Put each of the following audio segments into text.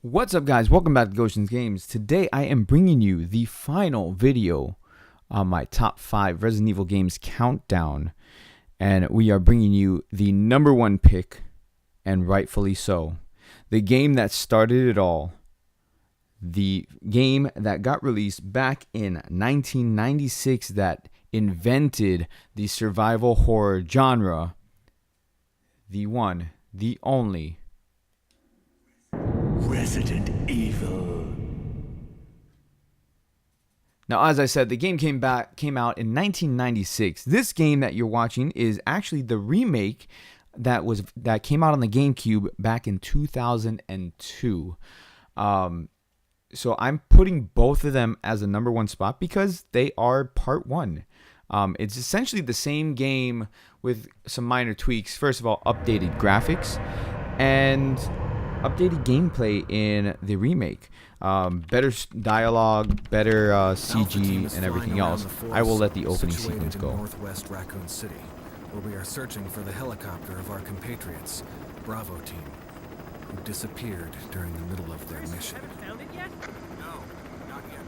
What's up, guys? Welcome back to Goshen's Games. Today I am bringing you the final video on my top 5 Resident Evil games countdown, and we are bringing you the number 1 pick, and rightfully so. The game that started it all. The game that got released back in 1996 that invented the survival horror genre. The one, the only Resident Evil. Now, as I said, the game came out in 1996. This game that you're watching is actually the remake that came out on the GameCube back in 2002. So I'm putting both of them as a number 1 spot because they are part 1. It's essentially the same game with some minor tweaks. First of all, updated graphics and updated gameplay in the remake. Better dialogue, better CG, and everything else. I will let the opening sequence go. Northwest Raccoon City, where we are searching for the helicopter of our compatriots, Bravo team, who disappeared during the middle of their mission. Found it yet? No, not yet,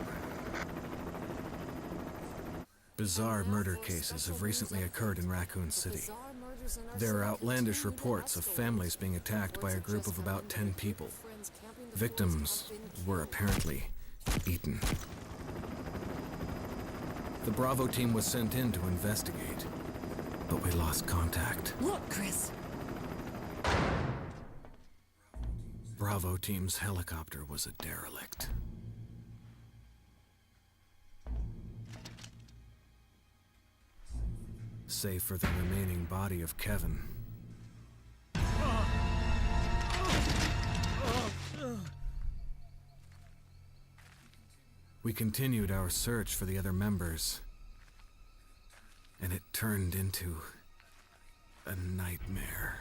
Bizarre murder cases have recently occurred in Raccoon City. There are outlandish reports of families being attacked by a group of about 10 people. Victims were apparently eaten. The Bravo team was sent in to investigate, but we lost contact. Look, Chris. Bravo team's helicopter was a derelict. Save for the remaining body of Kevin. We continued our search for the other members, and it turned into a nightmare.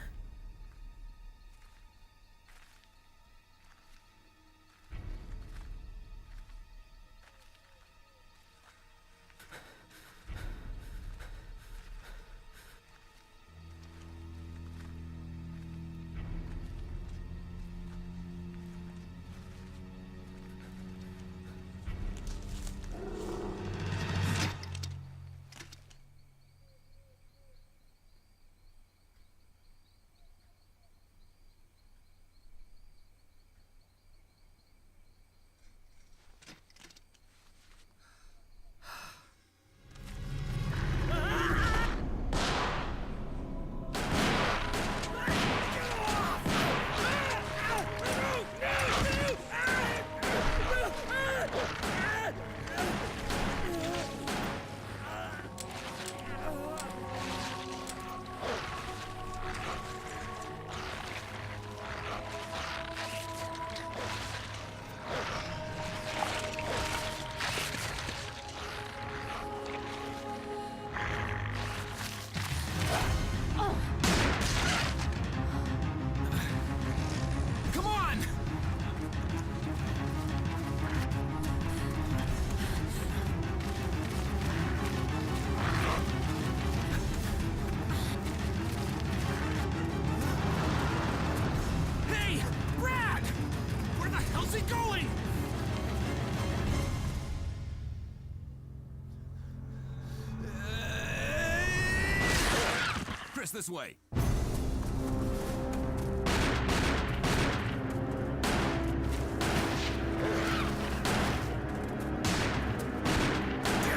This way. Damn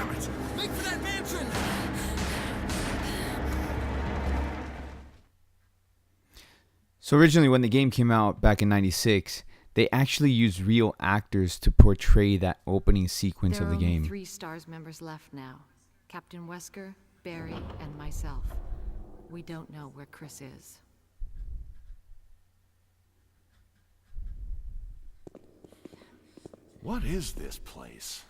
it! Make for that mansion! So originally, when the game came out back in 96, they actually used real actors to portray that opening sequence of the game. There are only 3 STARS members left now. Captain Wesker, Barry, and myself. We don't know where Chris is. What is this place?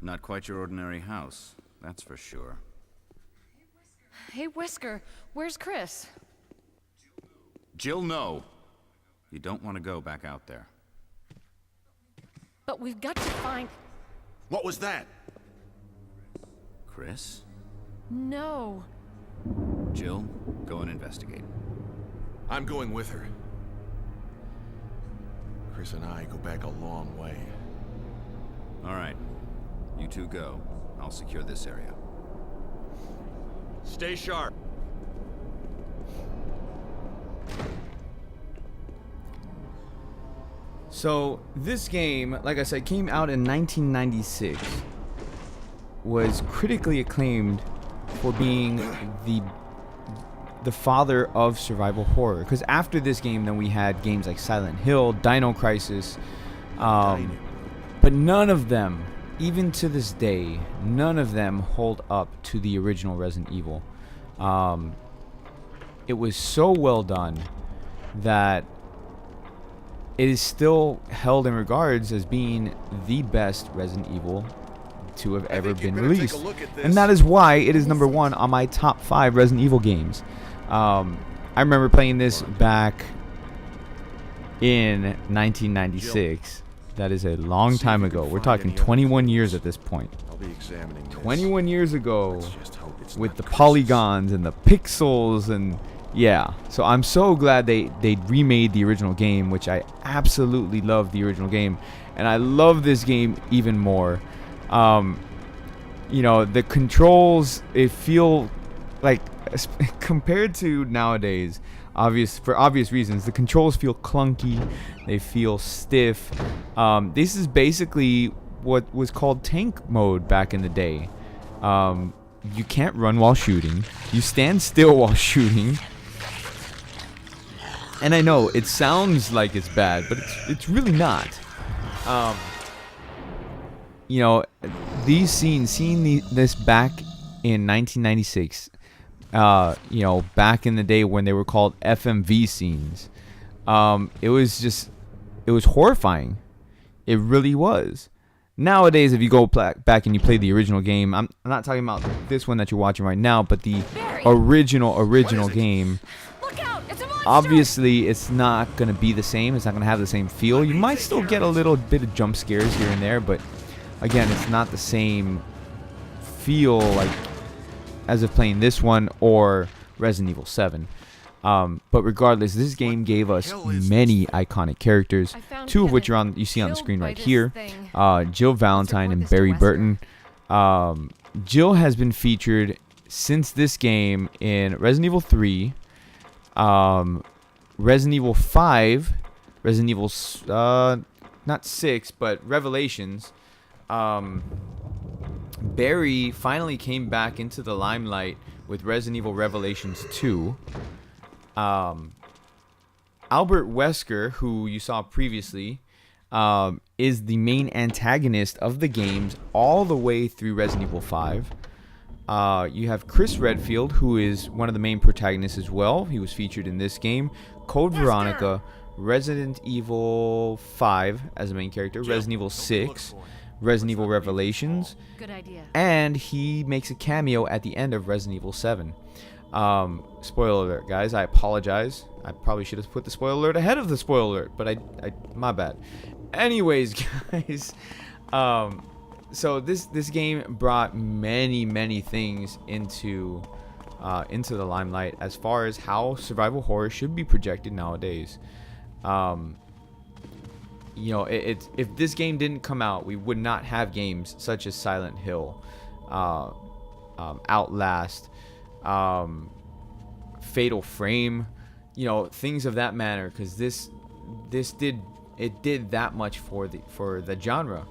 Not quite your ordinary house, that's for sure. Hey, Wesker, where's Chris? Jill, no. You don't want to go back out there. But we've got to find... What was that? Chris? No. Jill, go and investigate. I'm going with her. Chris and I go back a long way. All right. You two go. I'll secure this area. Stay sharp. So this game, like I said, came out in 1996. Was critically acclaimed for being the father of survival horror. Because after this game, then we had games like Silent Hill, Dino Crisis, but none of them, even to this day, none of them hold up to the original Resident Evil. It was so well done that it is still held in regards as being the best Resident Evil to have ever been released. And that is why it is number 1 on my top 5 Resident Evil games. I remember playing this back in 1996. That is a long time ago. We're talking 21 years at this point. I'll be examining this. 21 years ago, Just hope it's with not the Chris's. polygons and the pixels, and yeah. So I'm so glad they remade the original game, which I absolutely love the original game, and I love this game even more. You know, the controls, it feel like, compared to nowadays, for obvious reasons, the controls feel clunky, they feel stiff. This is basically what was called tank mode back in the day. You can't run while shooting, you stand still while shooting. And I know it sounds like it's bad, but it's really not. You know, these scenes, seeing this back in 1996, you know, back in the day when they were called FMV scenes, it was horrifying. It really was. Nowadays, if you go back and you play the original game, I'm not talking about this one that you're watching right now, but the original game. Look out! It's a monster! Obviously, it's not going to be the same. It's not going to have the same feel. You might still get a little bit of jump scares here and there, but again, it's not the same feel like as of playing this one or Resident Evil 7. But regardless, this game gave us many iconic characters, 2 of which you see on the screen right here. Jill Valentine and Barry Burton. Jill has been featured since this game in Resident Evil 3, Resident Evil 5, Resident Evil not 6, but Revelations. Barry finally came back into the limelight with Resident Evil Revelations 2. Albert Wesker, who you saw previously, is the main antagonist of the games all the way through Resident Evil 5. You have Chris Redfield, who is one of the main protagonists as well. He was featured in this game. Code Veronica, Resident Evil 5 as a main character, Resident Evil 6, Resident Evil Revelations, Good idea. and he makes a cameo at the end of Resident Evil 7. Spoiler alert, guys. I apologize. I probably should have put the spoiler alert ahead of the spoiler alert, but I my bad. Anyways, guys, so this game brought many things into the limelight as far as how survival horror should be projected nowadays. You know, if this game didn't come out, we would not have games such as Silent Hill, Outlast, Fatal Frame, you know, things of that manner, because this did that much for the genre.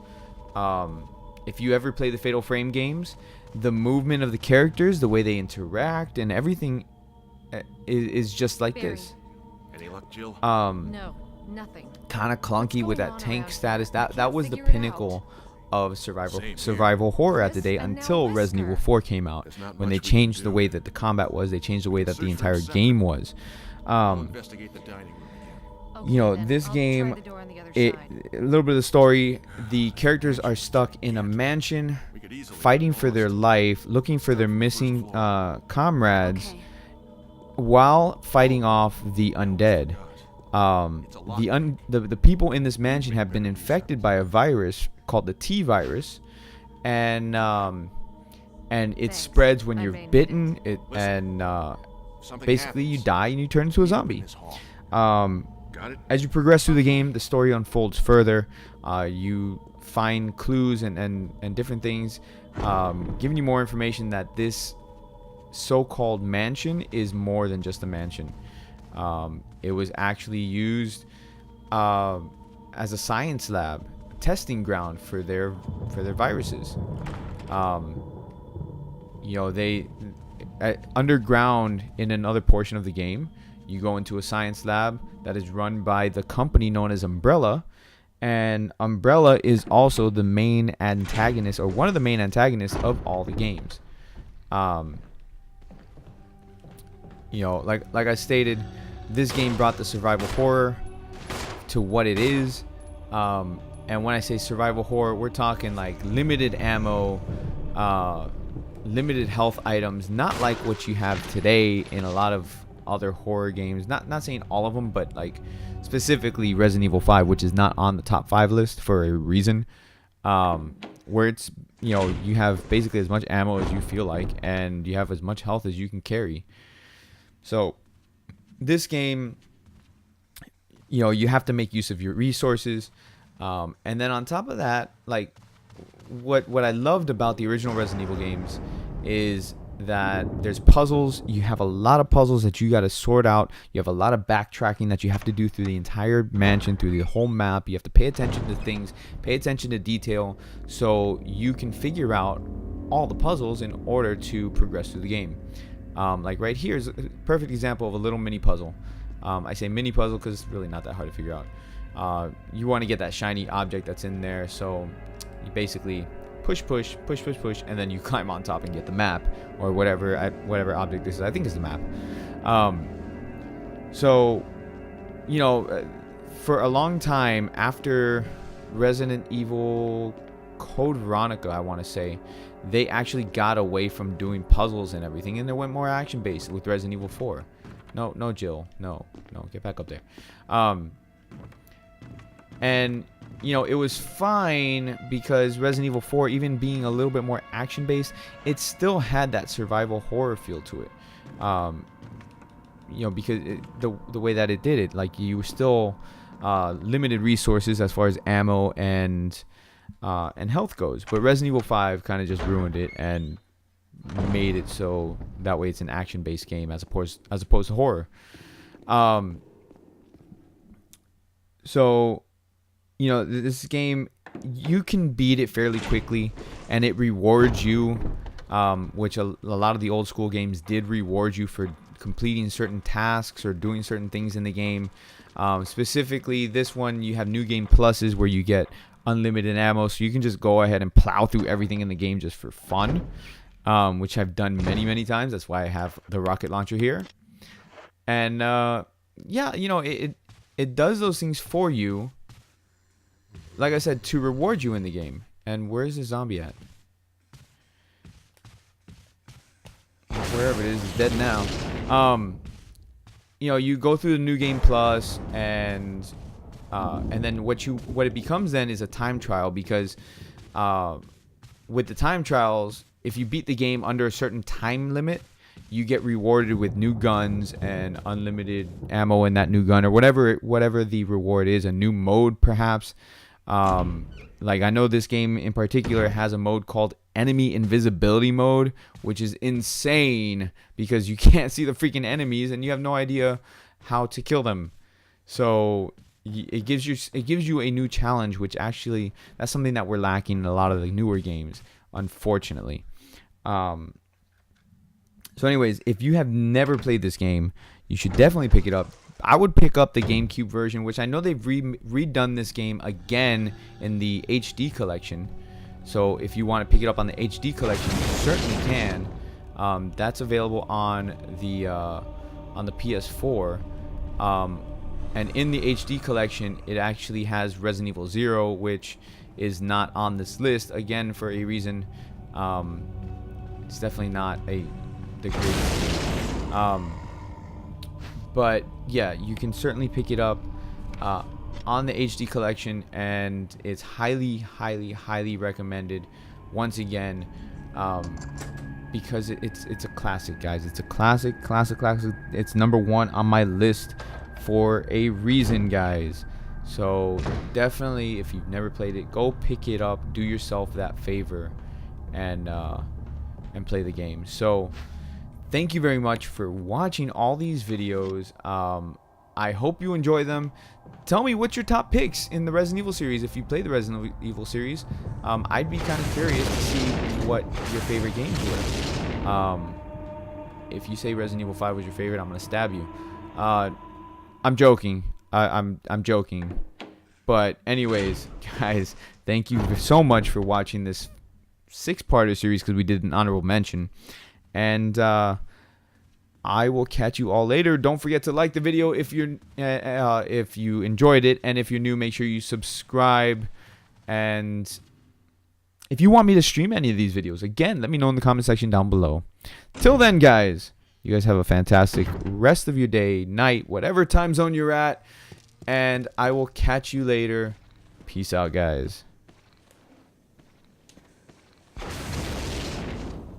If you ever play the Fatal Frame games, the movement of the characters, the way they interact, and everything is just like Barry. this. Any luck, Jill? No, nothing. Kind of clunky with that going tank around status. here? I That can't was the figure it pinnacle of Same survival horror at the day, Chris and now until Resident Evil Wesker. 4 came out, There's not when much they we can changed the do. way that the combat was. They changed the way that the Search for entire him game was. I'll investigate the dining room again. Okay, You know, then. this I'll game, try the door on the other a side. little bit of the story. The characters are stuck in a mansion, We could easily fighting get for their lost. life, looking for their missing comrades, Okay. while fighting off the undead. The people in this mansion have been infected by a virus called the T virus, and it Thanks. spreads when My you're brain bitten. Listen. Something Basically you happens. die and you turn into a zombie. In this hall. Got it? As you progress through the game, the story unfolds further. You find clues and different things, giving you more information that this so-called mansion is more than just a mansion. It was actually used as a science lab, testing ground for their viruses. You know, they underground in another portion of the game, you go into a science lab that is run by the company known as Umbrella, and Umbrella is also the main antagonist, or one of the main antagonists of all the games. You know, like I stated, this game brought the survival horror to what it is. And when I say survival horror, we're talking like limited ammo, limited health items, not like what you have today in a lot of other horror games. Not saying all of them, but like specifically Resident Evil 5, which is not on the top 5 list for a reason. Where it's, you know, you have basically as much ammo as you feel like, and you have as much health as you can carry. So this game, you know, you have to make use of your resources. And then on top of that, like what I loved about the original Resident Evil games is that there's puzzles. You have a lot of puzzles that you got to sort out. You have a lot of backtracking that you have to do through the entire mansion, through the whole map. You have to pay attention to things, pay attention to detail, so you can figure out all the puzzles in order to progress through the game. Like right here is a perfect example of a little mini puzzle. I say mini puzzle because it's really not that hard to figure out. You want to get that shiny object that's in there, so you basically push, and then you climb on top and get the map, or whatever object this is. I think it's the map. So, you know, for a long time after Resident Evil Code Veronica, I want to say, they actually got away from doing puzzles and everything, and they went more action based with Resident Evil 4. No, Jill, no, get back up there. And you know, it was fine because Resident Evil 4, even being a little bit more action based, it still had that survival horror feel to it. You know, because the way that it did it, like you were still limited resources as far as ammo and health goes. But Resident Evil 5 kind of just ruined it and made it so that way it's an action-based game as opposed to horror. So, you know, this game, you can beat it fairly quickly, and it rewards you, which a lot of the old school games did reward you for completing certain tasks or doing certain things in the game. Specifically, this one, you have new game pluses where you get unlimited ammo, so you can just go ahead and plow through everything in the game just for fun, which I've done many times. That's why I have the rocket launcher here. And yeah, you know, it does those things for you, like I said, to reward you in the game. And where's the zombie at? Wherever it is, it's dead now. You know, you go through the new game plus, and then what it becomes then is a time trial, because with the time trials, if you beat the game under a certain time limit, you get rewarded with new guns and unlimited ammo in that new gun, or whatever the reward is, a new mode perhaps. Like I know this game in particular has a mode called enemy invisibility mode, which is insane because you can't see the freaking enemies and you have no idea how to kill them. So it gives you a new challenge, which actually that's something that we're lacking in a lot of the newer games, unfortunately. So anyways, if you have never played this game, you should definitely pick it up. I would pick up the GameCube version, which I know they've redone this game again in the HD collection. So if you want to pick it up on the HD collection, you certainly can. That's available on the PS4. And in the HD collection, it actually has Resident Evil 0, which is not on this list, again for a reason. It's definitely not the greatest game. But yeah, you can certainly pick it up on the HD collection, and it's highly recommended. Once again, because it's a classic, guys. It's a classic. It's number 1 on my list for a reason, guys. So definitely, if you've never played it, go pick it up, do yourself that favor, and play the game. So thank you very much for watching all these videos. I hope you enjoy them. Tell me what's your top picks in the Resident Evil series. If you play the Resident Evil series, I'd be kind of curious to see what your favorite games were. If you say Resident Evil 5 was your favorite, I'm gonna stab you. I'm joking. I'm joking. But anyways, guys, thank you so much for watching this 6-parter series, because we did an honorable mention. And I will catch you all later. Don't forget to like the video if you enjoyed it, and if you're new, make sure you subscribe. And if you want me to stream any of these videos, again, let me know in the comment section down below. Till then, guys, you guys have a fantastic rest of your day, night, whatever time zone you're at, and I will catch you later. Peace out, guys.